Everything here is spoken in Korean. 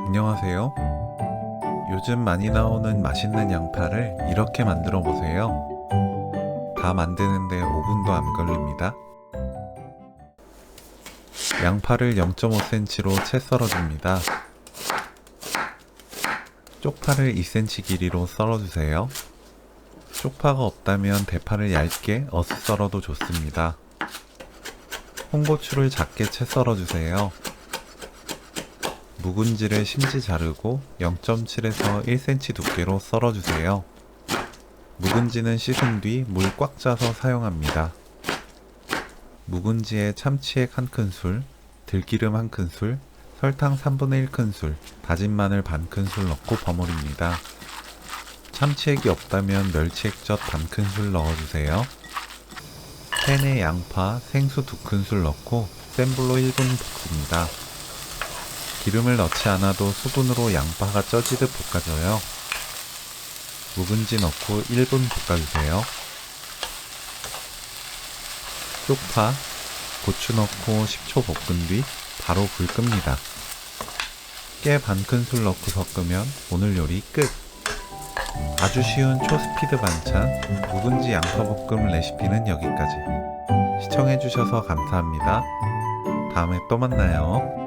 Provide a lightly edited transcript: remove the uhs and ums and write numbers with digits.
안녕하세요. 요즘 많이 나오는 맛있는 양파를 이렇게 만들어 보세요. 다 만드는데 5분도 안 걸립니다. 양파를 0.5cm로 채 썰어줍니다. 쪽파를 2cm 길이로 썰어주세요. 쪽파가 없다면 대파를 얇게 어슷 썰어도 좋습니다. 홍고추를 작게 채 썰어주세요. 묵은지를 심지 자르고 0.7에서 1cm 두께로 썰어주세요. 묵은지는 씻은 뒤 물 꽉 짜서 사용합니다. 묵은지에 참치액 1큰술, 들기름 1큰술, 설탕 1/3 큰술, 다진 마늘 반큰술 넣고 버무립니다. 참치액이 없다면 멸치액젓 반큰술 넣어주세요. 팬에 양파, 생수 2큰술 넣고 센 불로 1분 볶습니다. 기름을 넣지 않아도 수분으로 양파가 쪄지듯 볶아줘요. 묵은지 넣고 1분 볶아주세요. 쪽파, 고추 넣고 10초 볶은 뒤 바로 불 끕니다. 깨 반큰술 넣고 섞으면 오늘 요리 끝! 아주 쉬운 초스피드 반찬 묵은지 양파볶음 레시피는 여기까지. 시청해주셔서 감사합니다. 다음에 또 만나요.